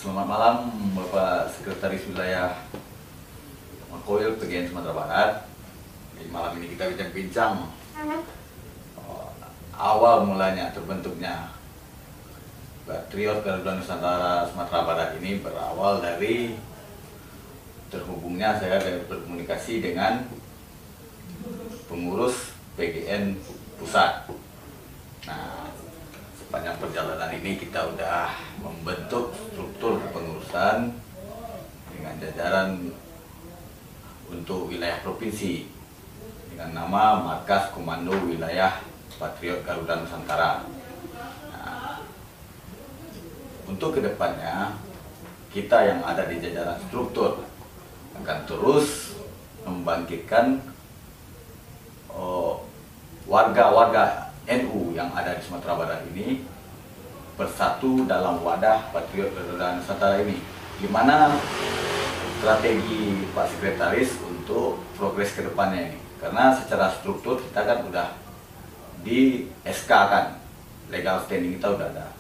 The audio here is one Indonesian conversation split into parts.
Selamat malam Bapak Sekretaris Wilayah Makoil PGN Sumatera Barat. Di malam ini kita bincang-bincang awal mulanya terbentuknya Patriot Garuda Nusantara Sumatera Barat ini berawal dari terhubungnya saya berkomunikasi dengan pengurus PGN Pusat. Nah, sepanjang perjalanan ini kita udah membentuk struktur kepengurusan dengan jajaran untuk wilayah provinsi dengan nama Markas Komando Wilayah Patriot Garuda Nusantara. Nah, untuk kedepannya kita yang ada di jajaran struktur akan terus membangkitkan warga-warga NU yang ada di Sumatera Barat ini bersatu dalam wadah Patriot Garuda Nusantara ini. Gimana strategi Pak Sekretaris untuk progres ke depannya ini? Karena secara struktur kita kan udah di SK kan, legal standing kita udah ada.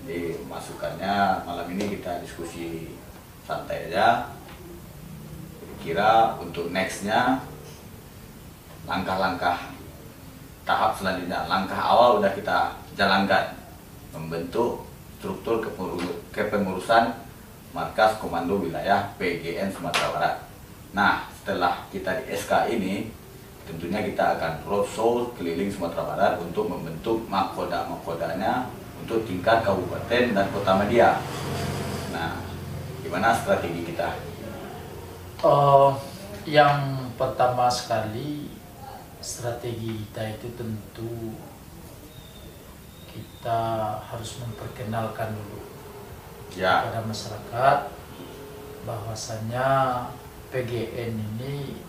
Jadi masukannya malam ini kita diskusi santai aja. Kira untuk nextnya langkah-langkah tahap selanjutnya, langkah awal udah kita jalankan, membentuk struktur kepengurusan Markas Komando Wilayah PGN Sumatera Barat. Nah, setelah kita di SK ini, tentunya kita akan roadshow keliling Sumatera Barat untuk membentuk mahkoda-mahkodanya untuk tingkat kabupaten dan kota media. Nah, gimana strategi kita? Yang pertama sekali, strategi kita itu tentu kita harus memperkenalkan dulu kepada masyarakat bahwasannya PGN ini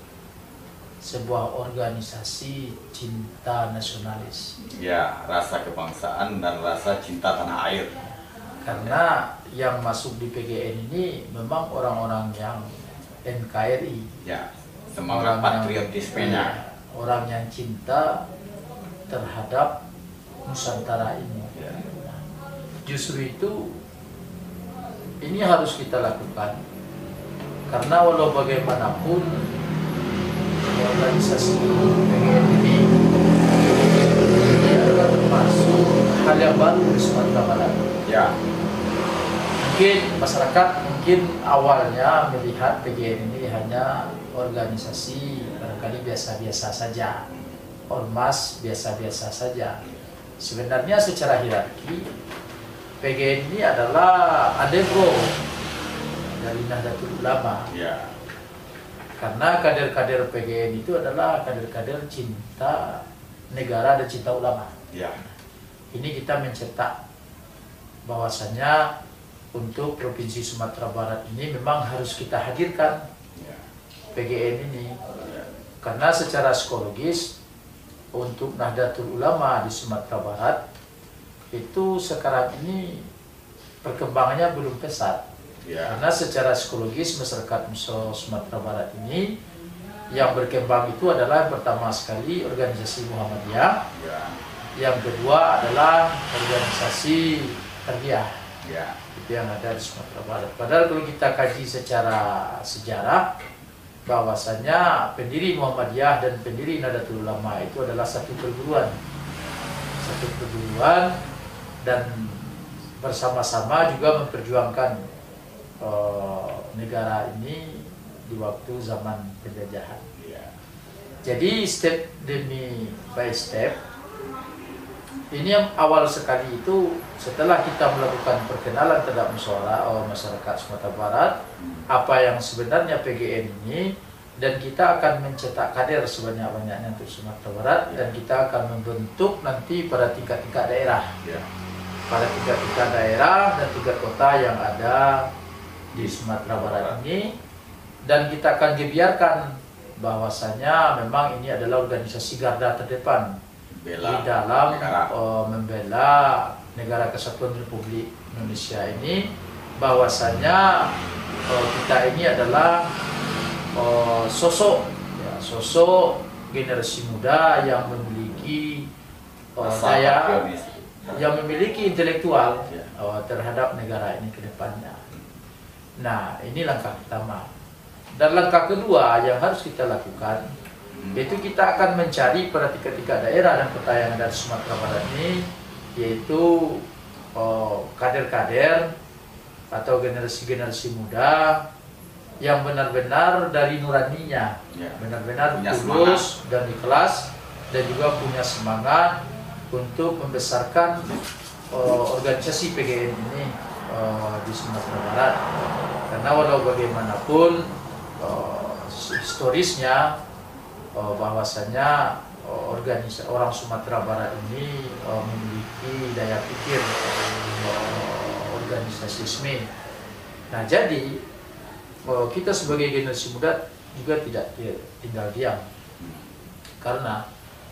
sebuah organisasi cinta nasionalis. Ya, rasa kebangsaan dan rasa cinta tanah air. Karena yang masuk di PGN ini memang orang-orang yang NKRI. Ya, semangat patriotismenya. Orang yang cinta terhadap Nusantara ini. Nah, justru itu ini harus kita lakukan karena walau bagaimanapun organisasi PGN ini adalah termasuk hal yang baru di Sumatera Barat. Ya. Mungkin masyarakat awalnya melihat PGN ini hanya organisasi barangkali biasa-biasa saja, ormas biasa-biasa saja. Sebenarnya secara hierarki PGN ini adalah adego dari Nahdlatul Ulama. Ya. Karena kader-kader PGN itu adalah kader-kader cinta negara dan cinta ulama. Ya. Ini kita mencetak bahwasannya untuk Provinsi Sumatera Barat ini memang harus kita hadirkan PGN ini, karena secara psikologis untuk Nahdlatul Ulama di Sumatera Barat itu sekarang ini perkembangannya belum pesat. Karena secara psikologis masyarakat Sumatera Barat ini yang berkembang itu adalah pertama sekali organisasi Muhammadiyah, yang kedua adalah organisasi Tarbiyah. Itu yang ada di Sumatera Barat. Padahal kalau kita kaji secara sejarah, bahwasannya pendiri Muhammadiyah dan pendiri Nahdlatul Ulama itu adalah satu perguruan dan bersama-sama juga memperjuangkan negara ini di waktu zaman penjajahan. Jadi step demi by step, ini yang awal sekali itu setelah kita melakukan perkenalan terhadap masyarakat Sumatera Barat, apa yang sebenarnya PGN ini, dan kita akan mencetak kader sebanyak-banyaknya untuk Sumatera Barat, dan kita akan membentuk nanti pada tingkat-tingkat daerah, pada tingkat-tingkat daerah dan tingkat kota yang ada di Sumatera Barat ini, dan kita akan biarkan bahwasanya memang ini adalah organisasi garda terdepan di dalam membela negara kesatuan Republik Indonesia ini, bahwasanya kita ini adalah sosok generasi muda yang memiliki yang memiliki intelektual terhadap negara ini ke depannya. Nah, ini langkah pertama. Dan langkah kedua yang harus kita lakukan, yaitu kita akan mencari pada tiga daerah dan kota yang ada di Sumatera Barat ini, yaitu kader-kader atau generasi-generasi muda yang benar-benar dari nuraninya, benar-benar tulus dan ikhlas, dan juga punya semangat untuk membesarkan organisasi PGN ini di Sumatera Barat. Karena walau bagaimanapun historisnya bahwasanya organisasi orang Sumatera Barat ini memiliki daya pikir organisasisme. Nah, jadi kita sebagai generasi muda juga tidak tinggal diam,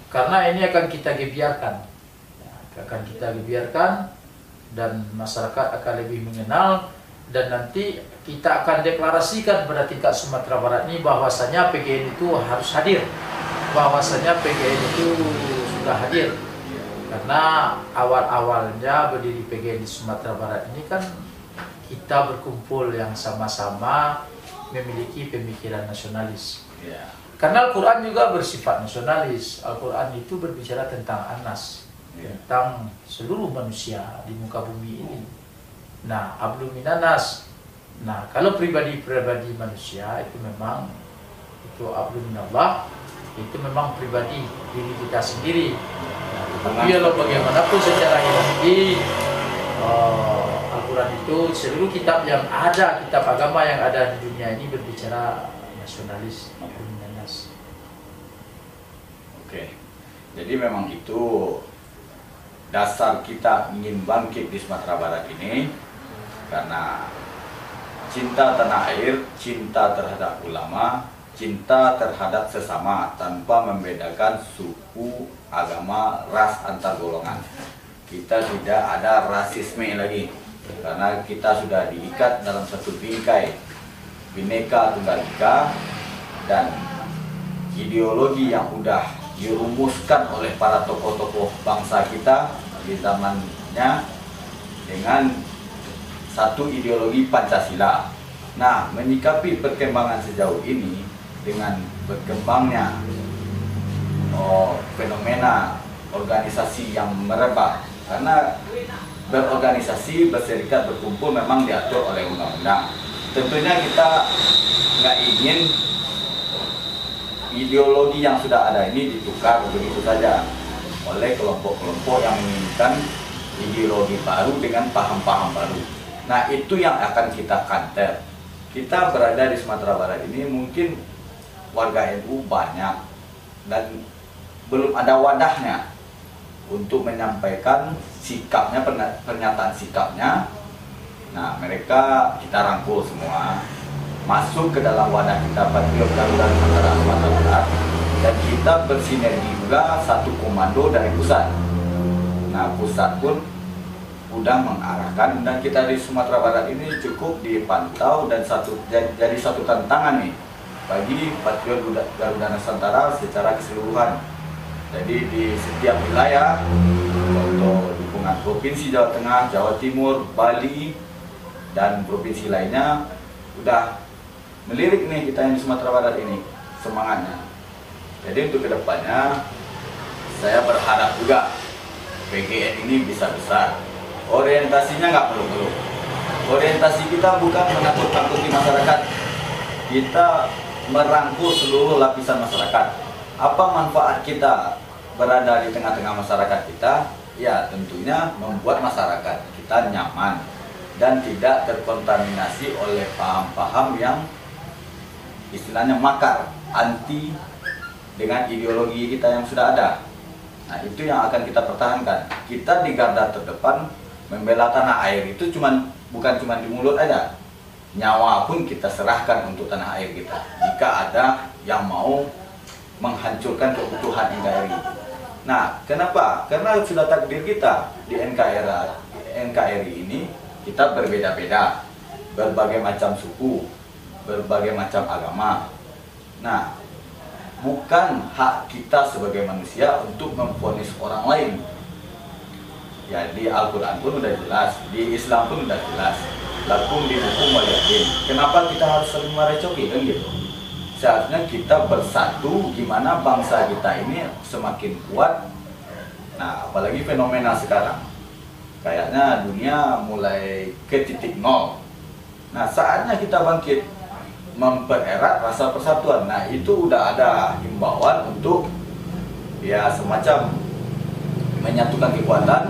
karena ini akan kita biarkan, dan masyarakat akan lebih mengenal, dan nanti kita akan deklarasikan pada tingkat Sumatera Barat ini bahwasanya PGN itu harus hadir, bahwasanya PGN itu sudah hadir. Karena awal-awalnya berdiri PGN di Sumatera Barat ini kan kita berkumpul yang sama-sama memiliki pemikiran nasionalis. Karena Al-Quran juga bersifat nasionalis. Al-Quran itu berbicara tentang Anas, tentang seluruh manusia di muka bumi ini. Nah, Ablu Minanas. Nah, kalau pribadi-pribadi manusia itu memang itu Ablu Minallah, itu memang pribadi diri kita sendiri. Tapi kalau bagaimanapun secara ilahi, Al-Quran itu seluruh kitab yang ada, kitab agama yang ada di dunia ini berbicara nasionalis, nasionalis. Oke, jadi memang itu dasar kita ingin bangkit di Sumatera Barat ini, karena cinta tanah air, cinta terhadap ulama, cinta terhadap sesama tanpa membedakan suku, agama, ras antar golongan. Kita tidak ada rasisme lagi, karena kita sudah diikat dalam satu bingkai Bhinneka Tunggal Ika, dan ideologi yang sudah dirumuskan oleh para tokoh-tokoh bangsa kita di zamannya dengan satu ideologi Pancasila. Nah, menyikapi perkembangan sejauh ini dengan berkembangnya fenomena organisasi yang merebak, karena berorganisasi, berserikat, berkumpul memang diatur oleh undang-undang. Tentunya kita nggak ingin ideologi yang sudah ada ini ditukar begitu saja oleh kelompok-kelompok yang menginginkan ideologi baru dengan paham-paham baru. Nah, itu yang akan kita counter. Kita berada di Sumatera Barat ini, mungkin warga NU banyak dan belum ada wadahnya untuk menyampaikan sikapnya, pernyataan sikapnya. Nah, mereka kita rangkul semua masuk ke dalam wadah kita Patriot Garuda Nusantara Sumatera Barat, dan kita bersinergi juga satu komando dari pusat. Nah, pusat pun sudah mengarahkan, dan kita di Sumatera Barat ini cukup dipantau dan jadi satu tantangan nih bagi Patriot Garuda Nusantara secara keseluruhan. Jadi di setiap wilayah, contoh dukungan Provinsi Jawa Tengah, Jawa Timur, Bali, dan provinsi lainnya udah melirik nih kita yang di Sumatera Barat ini semangatnya. Jadi untuk kedepannya saya berharap juga PGN ini bisa besar. Orientasinya nggak perlu-perlu. Orientasi kita bukan menakut-nakuti masyarakat. Kita merangkul seluruh lapisan masyarakat. Apa manfaat kita berada di tengah-tengah masyarakat kita? Ya, tentunya membuat masyarakat kita nyaman dan tidak terkontaminasi oleh paham-paham yang istilahnya makar, anti dengan ideologi kita yang sudah ada. Nah, itu yang akan kita pertahankan. Kita di garda terdepan membela tanah air itu bukan cuma di mulut aja. Nyawa pun kita serahkan untuk tanah air kita. Jika ada yang mau menghancurkan keutuhan NKRI. Nah, kenapa? Karena sudah takdir kita di NKRI ini, kita berbeda-beda, berbagai macam suku, berbagai macam agama. Nah, bukan hak kita sebagai manusia untuk memvonis orang lain. Ya, di Al-Quran pun sudah jelas, di Islam pun sudah jelas. lakum dinukum waliyadin. Kenapa kita harus saling merecoki kan gitu? Seharusnya kita bersatu, gimana bangsa kita ini semakin kuat. Nah, apalagi fenomena sekarang, kayaknya dunia mulai ke titik nol. Nah, saatnya kita bangkit, mempererat rasa persatuan. Nah, itu udah ada himbauan untuk ya semacam menyatukan kekuatan.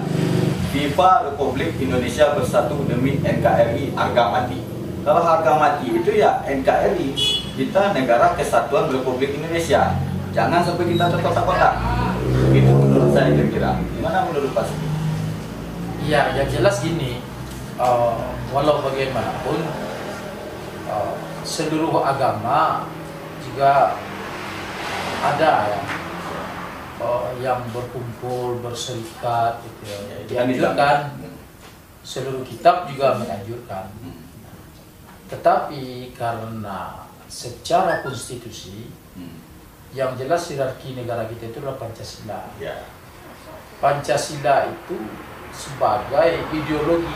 FIFA Republik Indonesia bersatu demi NKRI harga mati. Kalau harga mati itu ya NKRI, kita negara kesatuan Republik Indonesia. Jangan sampai kita terkotak-kotak. Itu menurut saya kira-kira. Gimana menurut Pak Siti? Ya, yang jelas gini, walau bagaimanapun seluruh agama juga ada ya yang berkumpul, berserikat gitu ya. Dianjurkan, seluruh kitab juga menganjurkan. Tetapi karena secara konstitusi yang jelas hierarki negara kita itu adalah Pancasila. Ya. Pancasila itu sebagai ideologi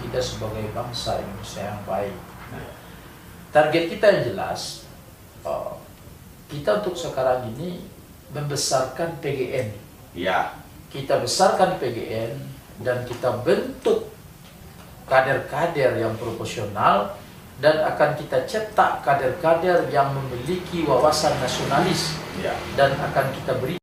kita sebagai bangsa Indonesia yang baik. Target kita yang jelas, kita untuk sekarang ini membesarkan PGN. Ya. Kita besarkan PGN dan kita bentuk kader-kader yang proporsional, dan akan kita cetak kader-kader yang memiliki wawasan nasionalis, Ya. dan akan kita beri